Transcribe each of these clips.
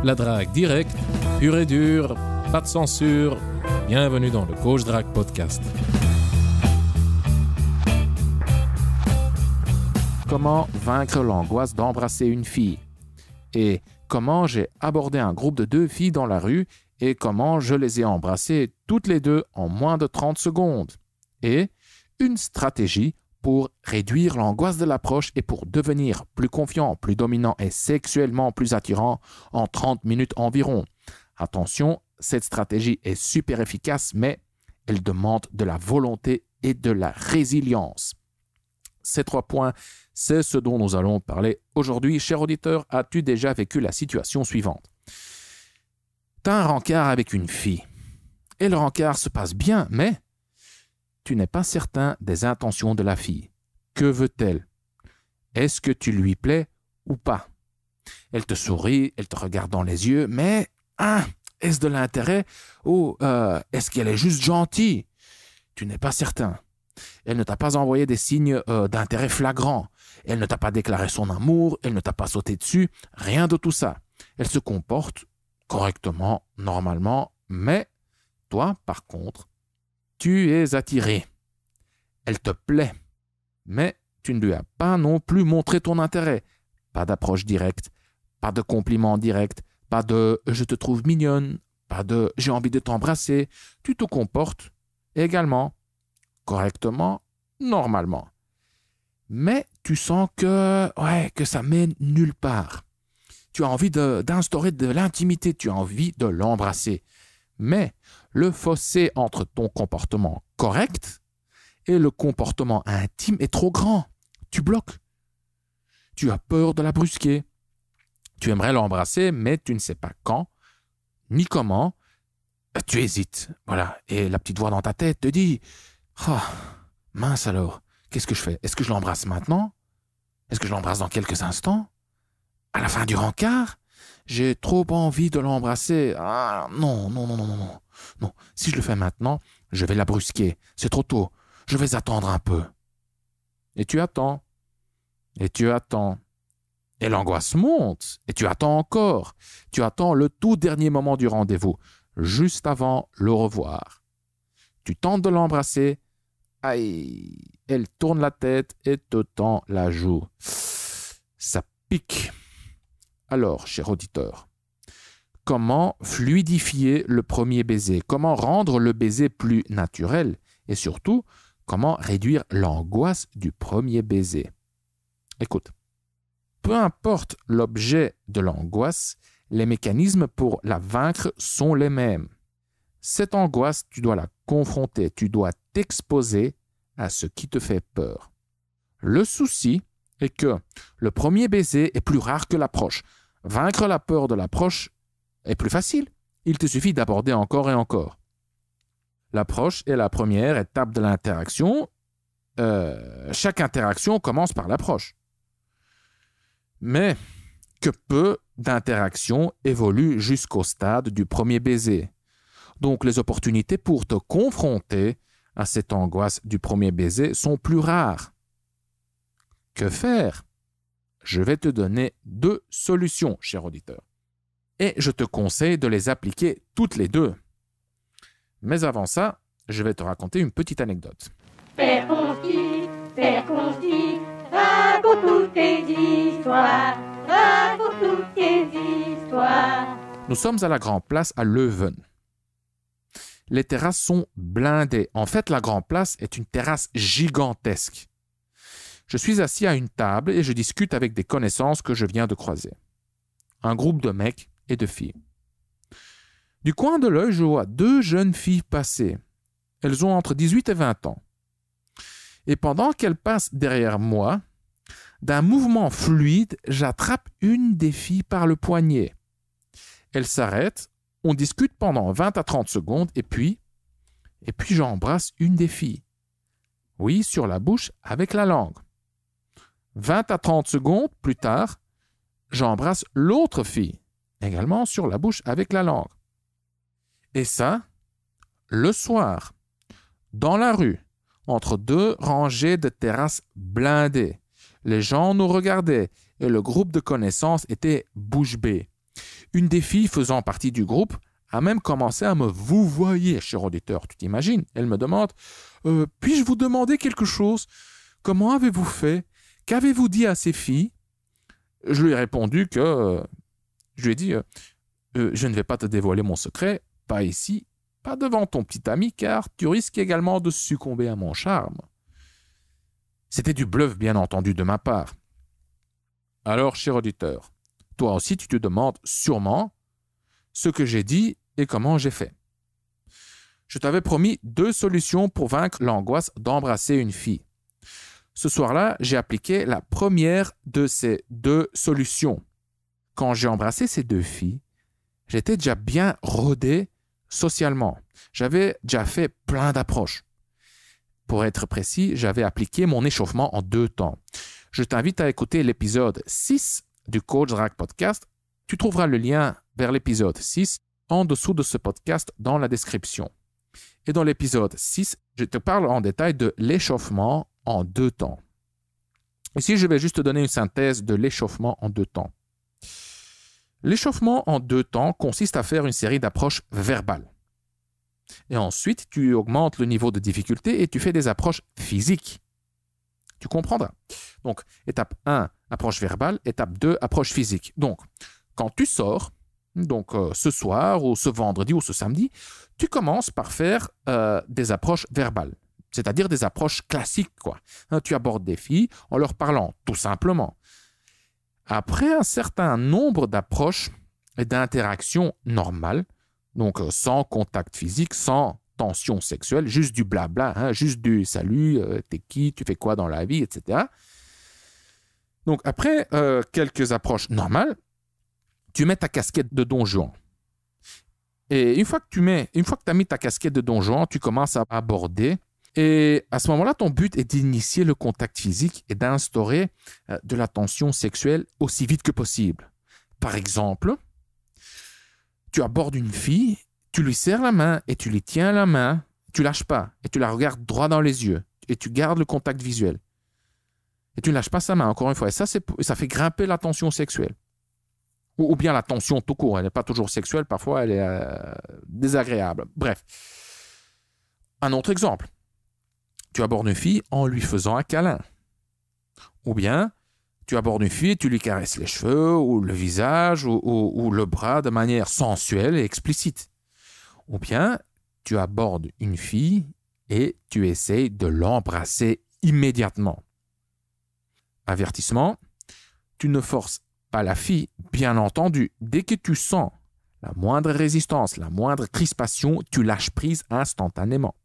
La drague directe, pure et dure, pas de censure. Bienvenue dans le Coach Drague Podcast. Comment vaincre l'angoisse d'embrasser une fille? Et comment j'ai abordé un groupe de 2 filles dans la rue et comment je les ai embrassées toutes les 2 en moins de 30 secondes. Et une stratégie pour réduire l'angoisse de l'approche et pour devenir plus confiant, plus dominant et sexuellement plus attirant en 30 minutes environ. Attention, cette stratégie est super efficace, mais elle demande de la volonté et de la résilience. Ces 3 points, c'est ce dont nous allons parler aujourd'hui. Cher auditeur, as-tu déjà vécu la situation suivante? Tu as un rencard avec une fille et le rencard se passe bien, mais tu n'es pas certain des intentions de la fille. Que veut-elle? Est-ce que tu lui plais ou pas? Elle te sourit, elle te regarde dans les yeux, mais est-ce de l'intérêt ou est-ce qu'elle est juste gentille? Tu n'es pas certain. Elle ne t'a pas envoyé des signes d'intérêt flagrants. Elle ne t'a pas déclaré son amour, elle ne t'a pas sauté dessus, rien de tout ça. Elle se comporte correctement, normalement, mais toi, par contre, tu es attiré. Elle te plaît, mais tu ne lui as pas non plus montré ton intérêt. Pas d'approche directe, pas de compliment direct, pas de « je te trouve mignonne », pas de « j'ai envie de t'embrasser ». Tu te comportes également, correctement, normalement. Mais tu sens que ça mène nulle part. Tu as envie d'instaurer de l'intimité, tu as envie de l'embrasser. Mais le fossé entre ton comportement correct et le comportement intime est trop grand. Tu bloques. Tu as peur de la brusquer. Tu aimerais l'embrasser, mais tu ne sais pas quand, ni comment. Tu hésites. Voilà. Et la petite voix dans ta tête te dit « Oh, mince alors, qu'est-ce que je fais? Est-ce que je l'embrasse maintenant? Est-ce que je l'embrasse dans quelques instants? À la fin du rencard? J'ai trop envie de l'embrasser. Ah, non. Non, si je le fais maintenant, je vais la brusquer. C'est trop tôt. Je vais attendre un peu. » Et tu attends. Et tu attends. Et l'angoisse monte. Et tu attends encore. Tu attends le tout dernier moment du rendez-vous, juste avant le revoir. Tu tentes de l'embrasser. Aïe, elle tourne la tête et te tend la joue. Ça pique. Alors, cher auditeur, comment fluidifier le premier baiser? Comment rendre le baiser plus naturel? Et surtout, comment réduire l'angoisse du premier baiser? Écoute, peu importe l'objet de l'angoisse, les mécanismes pour la vaincre sont les mêmes. Cette angoisse, tu dois la confronter, tu dois t'exposer à ce qui te fait peur. Le souci est que le premier baiser est plus rare que l'approche. Vaincre la peur de l'approche est plus facile. Il te suffit d'aborder encore et encore. L'approche est la première étape de l'interaction. Chaque interaction commence par l'approche. Mais que peu d'interactions évoluent jusqu'au stade du premier baiser. Donc les opportunités pour te confronter à cette angoisse du premier baiser sont plus rares. Que faire? Je vais te donner 2 solutions, cher auditeur. Et je te conseille de les appliquer toutes les 2. Mais avant ça, je vais te raconter une petite anecdote. Faire concis, raconte toutes tes histoires, raconte toutes tes histoires. Nous sommes à la Grand Place à Leuven. Les terrasses sont blindées. En fait, la Grand Place est une terrasse gigantesque. Je suis assis à une table et je discute avec des connaissances que je viens de croiser. Un groupe de mecs et de filles. Du coin de l'œil, je vois 2 jeunes filles passer. Elles ont entre 18 et 20 ans. Et pendant qu'elles passent derrière moi, d'un mouvement fluide, j'attrape une des filles par le poignet. Elle s'arrête, on discute pendant 20 à 30 secondes et puis j'embrasse une des filles. Oui, sur la bouche avec la langue. 20 à 30 secondes plus tard, j'embrasse l'autre fille, également sur la bouche avec la langue. Et ça, le soir, dans la rue, entre 2 rangées de terrasses blindées. Les gens nous regardaient et le groupe de connaissances était bouche bée. Une des filles faisant partie du groupe a même commencé à me vouvoyer, cher auditeur, tu t'imagines? Elle me demande « Puis-je vous demander quelque chose? Comment avez-vous fait? Qu'avez-vous dit à ces filles ?» Je lui ai répondu que... je lui ai dit je ne vais pas te dévoiler mon secret, pas ici, pas devant ton petit ami, car tu risques également de succomber à mon charme. » C'était du bluff, bien entendu, de ma part. Alors, cher auditeur, toi aussi, tu te demandes sûrement ce que j'ai dit et comment j'ai fait. Je t'avais promis 2 solutions pour vaincre l'angoisse d'embrasser une fille. Ce soir-là, j'ai appliqué la première de ces 2 solutions. Quand j'ai embrassé ces 2 filles, j'étais déjà bien rodé socialement. J'avais déjà fait plein d'approches. Pour être précis, j'avais appliqué mon échauffement en 2 temps. Je t'invite à écouter l'épisode 6 du Coach Drac Podcast. Tu trouveras le lien vers l'épisode 6 en dessous de ce podcast dans la description. Et dans l'épisode 6, je te parle en détail de l'échauffement en 2 temps. Ici, je vais juste te donner une synthèse de l'échauffement en 2 temps. L'échauffement en 2 temps consiste à faire une série d'approches verbales. Et ensuite, tu augmentes le niveau de difficulté et tu fais des approches physiques. Tu comprendras. Donc, étape 1, approche verbale. Étape 2, approche physique. Donc, quand tu sors, ce soir ou ce vendredi ou ce samedi, tu commences par faire des approches verbales. C'est-à-dire des approches classiques, quoi. Tu abordes des filles en leur parlant, tout simplement. Après un certain nombre d'approches et d'interactions normales, donc sans contact physique, sans tension sexuelle, juste du blabla, juste du salut, t'es qui, tu fais quoi dans la vie, etc. Donc après quelques approches normales, tu mets ta casquette de Don Juan. Et une fois que tu as mis ta casquette de Don Juan, tu commences à aborder. Et à ce moment-là, ton but est d'initier le contact physique et d'instaurer de la tension sexuelle aussi vite que possible. Par exemple, tu abordes une fille, tu lui serres la main et tu lui tiens la main, tu lâches pas et tu la regardes droit dans les yeux et tu gardes le contact visuel. Et tu ne lâches pas sa main, encore une fois. Et ça fait grimper la tension sexuelle. Ou bien la tension tout court. Elle n'est pas toujours sexuelle, parfois elle est désagréable. Bref. Un autre exemple. Tu abordes une fille en lui faisant un câlin. Ou bien, tu abordes une fille et tu lui caresses les cheveux ou le visage ou le bras de manière sensuelle et explicite. Ou bien, tu abordes une fille et tu essayes de l'embrasser immédiatement. Avertissement, tu ne forces pas la fille, bien entendu. Dès que tu sens la moindre résistance, la moindre crispation, tu lâches prise instantanément.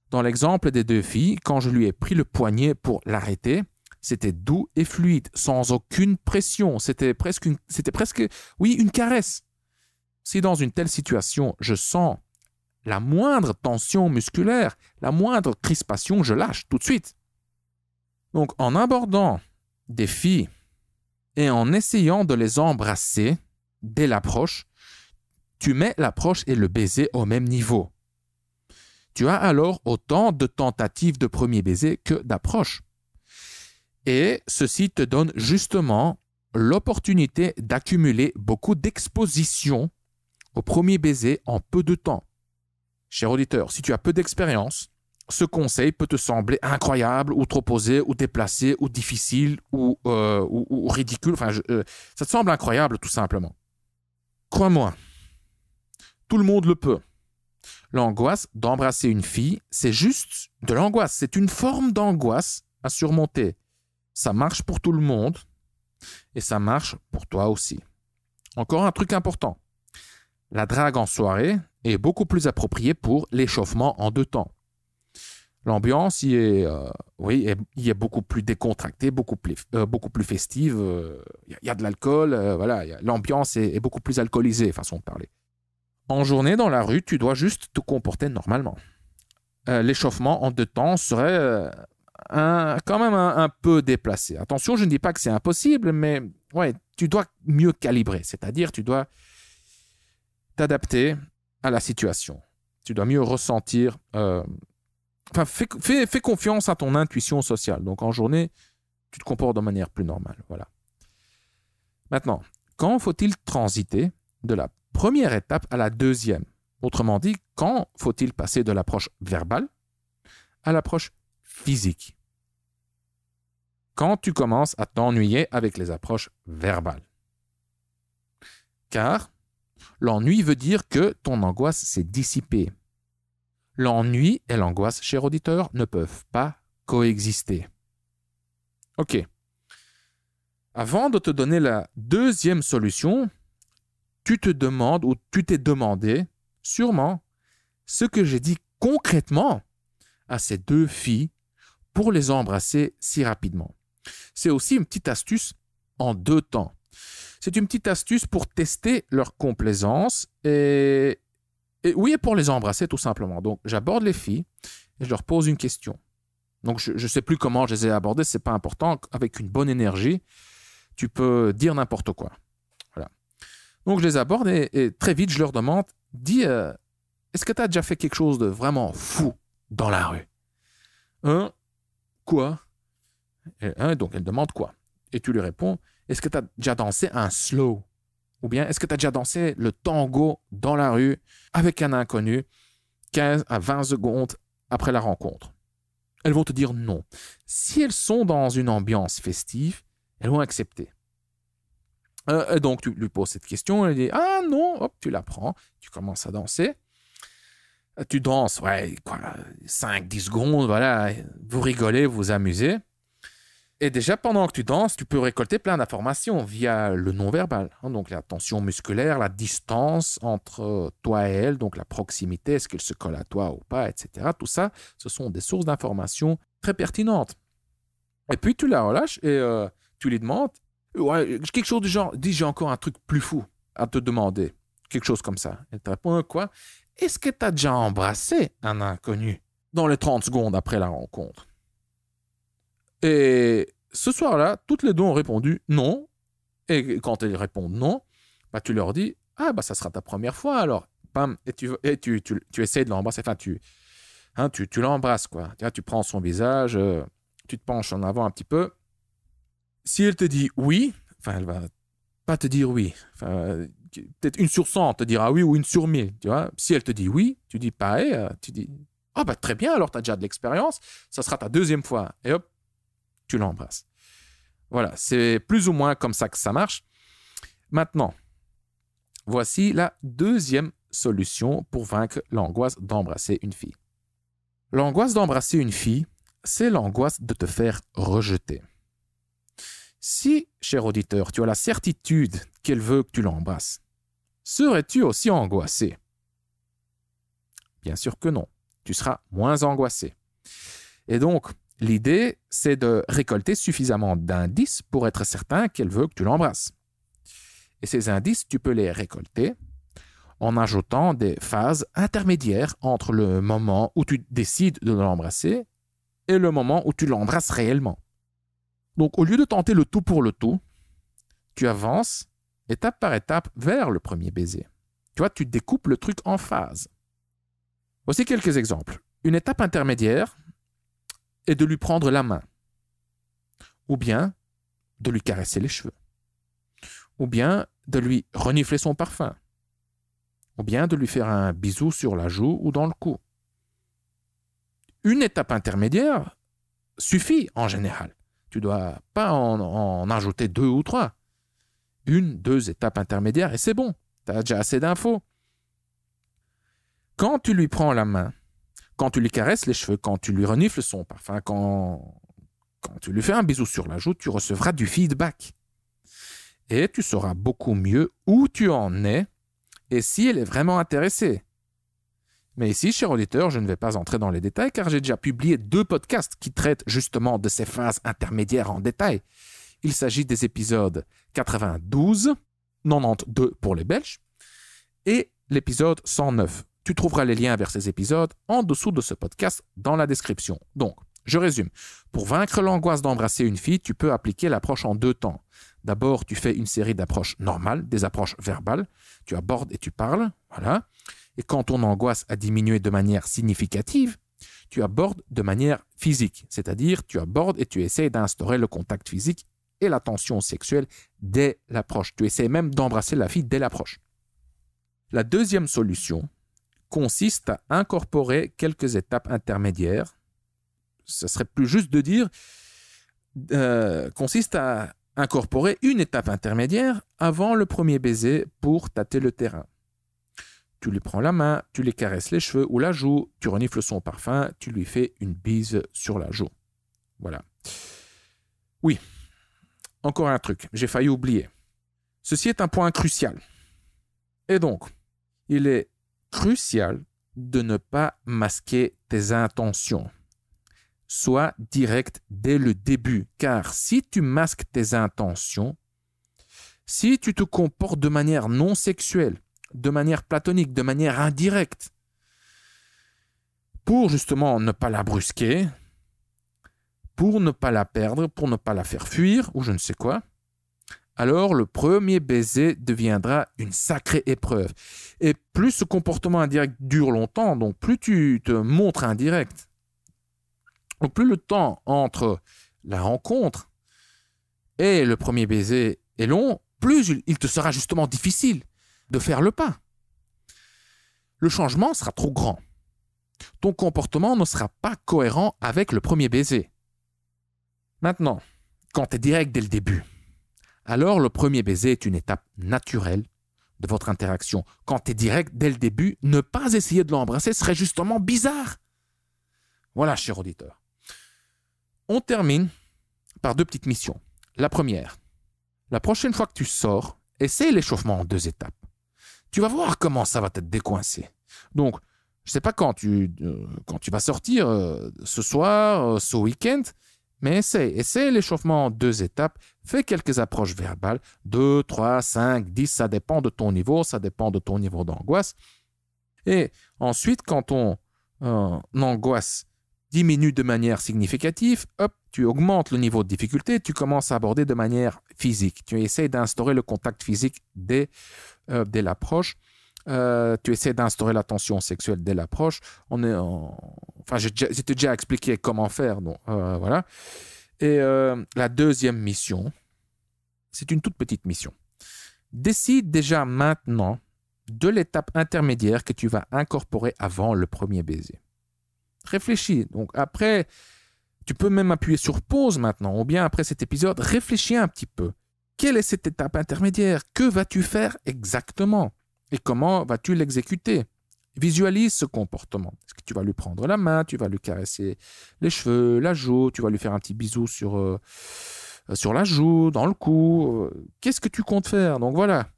Dans l'exemple des 2 filles, quand je lui ai pris le poignet pour l'arrêter, c'était doux et fluide, sans aucune pression. C'était presque une caresse. Si dans une telle situation, je sens la moindre tension musculaire, la moindre crispation, je lâche tout de suite. Donc, en abordant des filles et en essayant de les embrasser dès l'approche, tu mets l'approche et le baiser au même niveau. Tu as alors autant de tentatives de premier baiser que d'approche. Et ceci te donne justement l'opportunité d'accumuler beaucoup d'exposition au premier baiser en peu de temps. Cher auditeur, si tu as peu d'expérience, ce conseil peut te sembler incroyable ou trop osé ou déplacé ou difficile ou ridicule. Ça te semble incroyable tout simplement. Crois-moi, tout le monde le peut. L'angoisse d'embrasser une fille, c'est juste de l'angoisse. C'est une forme d'angoisse à surmonter. Ça marche pour tout le monde et ça marche pour toi aussi. Encore un truc important. La drague en soirée est beaucoup plus appropriée pour l'échauffement en 2 temps. L'ambiance y est beaucoup plus décontractée, beaucoup plus festive. Il y a de l'alcool, l'ambiance est beaucoup plus alcoolisée, façon de parler. En journée, dans la rue, tu dois juste te comporter normalement. L'échauffement en 2 temps serait quand même un peu déplacé. Attention, je ne dis pas que c'est impossible, mais tu dois mieux calibrer. C'est-à-dire, tu dois t'adapter à la situation. Tu dois mieux ressentir... fais confiance à ton intuition sociale. Donc, en journée, tu te comportes de manière plus normale. Voilà. Maintenant, quand faut-il transiter de la première étape à la deuxième. Autrement dit, quand faut-il passer de l'approche verbale à l'approche physique? Quand tu commences à t'ennuyer avec les approches verbales. Car l'ennui veut dire que ton angoisse s'est dissipée. L'ennui et l'angoisse, cher auditeur, ne peuvent pas coexister. OK. Avant de te donner la deuxième solution, tu te demandes ou tu t'es demandé sûrement ce que j'ai dit concrètement à ces deux filles pour les embrasser si rapidement. C'est aussi une petite astuce en deux temps. C'est une petite astuce pour tester leur complaisance et oui, et pour les embrasser tout simplement. Donc, j'aborde les filles et je leur pose une question. Donc, je ne sais plus comment je les ai abordées, ce n'est pas important. Avec une bonne énergie, tu peux dire n'importe quoi. Voilà. Donc, je les aborde et très vite, je leur demande, dis, est-ce que tu as déjà fait quelque chose de vraiment fou dans la rue? Quoi? Donc, elle demande quoi? Et tu lui réponds, est-ce que tu as déjà dansé un slow? Ou bien, est-ce que tu as déjà dansé le tango dans la rue avec un inconnu 15 à 20 secondes après la rencontre? Elles vont te dire non. Si elles sont dans une ambiance festive, elles vont accepter. Et donc, tu lui poses cette question, elle dit « Ah non !» Hop, tu la prends, tu commences à danser. Tu danses, 5-10 secondes, voilà, vous rigolez, vous vous amusez. Et déjà, pendant que tu danses, tu peux récolter plein d'informations via le non-verbal. Donc, la tension musculaire, la distance entre toi et elle, donc la proximité, est-ce qu'elle se colle à toi ou pas, etc. Tout ça, ce sont des sources d'informations très pertinentes. Et puis, tu la relâches et tu lui demandes, quelque chose du genre, dis, j'ai encore un truc plus fou à te demander. Quelque chose comme ça. Elle te répond, quoi? Est-ce que tu as déjà embrassé un inconnu dans les 30 secondes après la rencontre? Et ce soir-là, toutes les deux ont répondu non. Et quand elles répondent non, tu leur dis ça sera ta première fois alors. Bam, et tu essaies de l'embrasser. Enfin, tu l'embrasses, quoi. Tu prends son visage, tu te penches en avant un petit peu. Si elle te dit oui, elle va pas te dire oui. Peut-être une sur 100 te dira oui ou une sur 1000. Tu vois. Si elle te dit oui, tu dis pareil. Tu dis très bien, alors tu as déjà de l'expérience. Ça sera ta deuxième fois. Et hop, tu l'embrasses. Voilà, c'est plus ou moins comme ça que ça marche. Maintenant, voici la deuxième solution pour vaincre l'angoisse d'embrasser une fille. L'angoisse d'embrasser une fille, c'est l'angoisse de te faire rejeter. Si, cher auditeur, tu as la certitude qu'elle veut que tu l'embrasses, serais-tu aussi angoissé? Bien sûr que non. Tu seras moins angoissé. Et donc, l'idée, c'est de récolter suffisamment d'indices pour être certain qu'elle veut que tu l'embrasses. Et ces indices, tu peux les récolter en ajoutant des phases intermédiaires entre le moment où tu décides de l'embrasser et le moment où tu l'embrasses réellement. Donc, au lieu de tenter le tout pour le tout, tu avances étape par étape vers le premier baiser. Tu vois, tu découpes le truc en phases. Voici quelques exemples. Une étape intermédiaire est de lui prendre la main, ou bien de lui caresser les cheveux, ou bien de lui renifler son parfum, ou bien de lui faire un bisou sur la joue ou dans le cou. Une étape intermédiaire suffit en général. Tu ne dois pas en ajouter 2 ou 3. 1-2 étapes intermédiaires et c'est bon. Tu as déjà assez d'infos. Quand tu lui prends la main, quand tu lui caresses les cheveux, quand tu lui renifles son parfum, quand tu lui fais un bisou sur la joue, tu recevras du feedback. Et tu sauras beaucoup mieux où tu en es et si elle est vraiment intéressée. Mais ici, cher auditeur, je ne vais pas entrer dans les détails car j'ai déjà publié 2 podcasts qui traitent justement de ces phases intermédiaires en détail. Il s'agit des épisodes 92, 92 pour les Belges, et l'épisode 109. Tu trouveras les liens vers ces épisodes en dessous de ce podcast dans la description. Donc, je résume. Pour vaincre l'angoisse d'embrasser une fille, tu peux appliquer l'approche en 2 temps. D'abord, tu fais une série d'approches normales, des approches verbales. Tu abordes et tu parles, voilà. Et quand ton angoisse a diminué de manière significative, tu abordes de manière physique, c'est-à-dire tu abordes et tu essaies d'instaurer le contact physique et la tension sexuelle dès l'approche. Tu essaies même d'embrasser la fille dès l'approche. La deuxième solution consiste à incorporer quelques étapes intermédiaires. Ce serait plus juste de dire consiste à incorporer une étape intermédiaire avant le premier baiser pour tâter le terrain. Tu lui prends la main, tu lui caresses les cheveux ou la joue, tu renifles son parfum, tu lui fais une bise sur la joue. Voilà. Oui, encore un truc, j'ai failli oublier. Ceci est un point crucial. Et donc, il est crucial de ne pas masquer tes intentions. Sois direct dès le début, car si tu masques tes intentions, si tu te comportes de manière non sexuelle, de manière platonique, de manière indirecte, pour justement ne pas la brusquer, pour ne pas la perdre, pour ne pas la faire fuir, ou je ne sais quoi, alors le premier baiser deviendra une sacrée épreuve. Et plus ce comportement indirect dure longtemps, donc plus tu te montres indirect, donc plus le temps entre la rencontre et le premier baiser est long, plus il te sera justement difficile de faire le pas. Le changement sera trop grand. Ton comportement ne sera pas cohérent avec le premier baiser. Maintenant, quand tu es direct dès le début, alors le premier baiser est une étape naturelle de votre interaction. Quand tu es direct dès le début, ne pas essayer de l'embrasser serait justement bizarre. Voilà, cher auditeur. On termine par 2 petites missions. La première, la prochaine fois que tu sors, essaie l'échauffement en 2 étapes. Tu vas voir comment ça va te décoincer. Donc, je ne sais pas quand tu vas sortir, ce soir, ce week-end, mais essaie l'échauffement en 2 étapes. Fais quelques approches verbales, 2, 3, 5, 10, ça dépend de ton niveau, d'angoisse. Et ensuite, quand ton angoisse diminue de manière significative, hop, tu augmentes le niveau de difficulté, tu commences à aborder de manière physique. Tu essaies d'instaurer le contact physique dès l'approche. Tu essaies d'instaurer la tension sexuelle dès l'approche. J'ai déjà expliqué comment faire. Donc, voilà. Et la deuxième mission, c'est une toute petite mission. Décide déjà maintenant de l'étape intermédiaire que tu vas incorporer avant le premier baiser. Réfléchis. Donc après, tu peux même appuyer sur pause maintenant, ou bien après cet épisode, réfléchis un petit peu. Quelle est cette étape intermédiaire? Que vas-tu faire exactement? Et comment vas-tu l'exécuter? Visualise ce comportement. Est-ce que tu vas lui prendre la main, tu vas lui caresser les cheveux, la joue, tu vas lui faire un petit bisou sur la joue, dans le cou. Qu'est-ce que tu comptes faire? Donc voilà.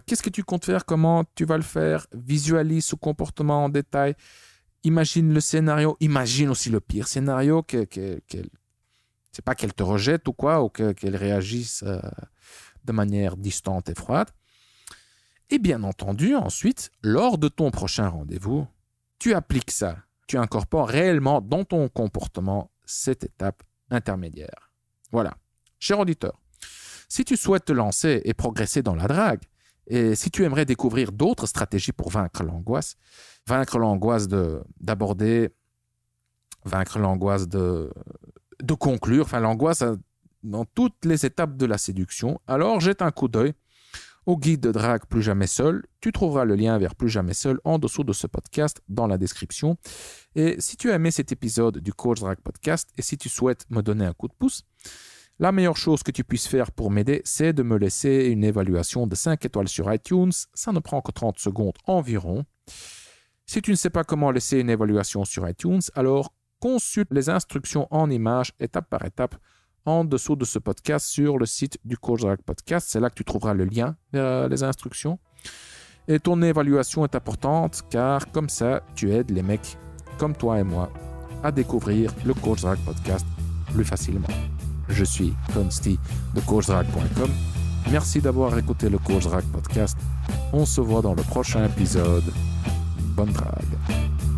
Qu'est-ce que tu comptes faire? Comment tu vas le faire? Visualise ce comportement en détail. Imagine le scénario. Imagine aussi le pire scénario, c'est pas qu'elle te rejette ou quoi, ou qu'elle réagisse de manière distante et froide. Et bien entendu, ensuite, lors de ton prochain rendez-vous, tu appliques ça. Tu incorpores réellement dans ton comportement cette étape intermédiaire. Voilà. Cher auditeur, si tu souhaites te lancer et progresser dans la drague, et si tu aimerais découvrir d'autres stratégies pour vaincre l'angoisse d'aborder, vaincre l'angoisse de conclure, enfin l'angoisse dans toutes les étapes de la séduction, alors jette un coup d'œil au guide de drague Plus Jamais Seul. Tu trouveras le lien vers Plus Jamais Seul en dessous de ce podcast dans la description. Et si tu as aimé cet épisode du Coach Drague Podcast et si tu souhaites me donner un coup de pouce, la meilleure chose que tu puisses faire pour m'aider, c'est de me laisser une évaluation de 5 étoiles sur iTunes. Ça ne prend que 30 secondes environ. Si tu ne sais pas comment laisser une évaluation sur iTunes, alors consulte les instructions en images étape par étape en dessous de ce podcast sur le site du Coach Drague Podcast. C'est là que tu trouveras le lien vers les instructions. Et ton évaluation est importante car comme ça, tu aides les mecs comme toi et moi à découvrir le Coach Drague Podcast plus facilement. Je suis Consti de CoachDrague.com. Merci d'avoir écouté le Coach Drague Podcast. On se voit dans le prochain épisode. Bonne drague.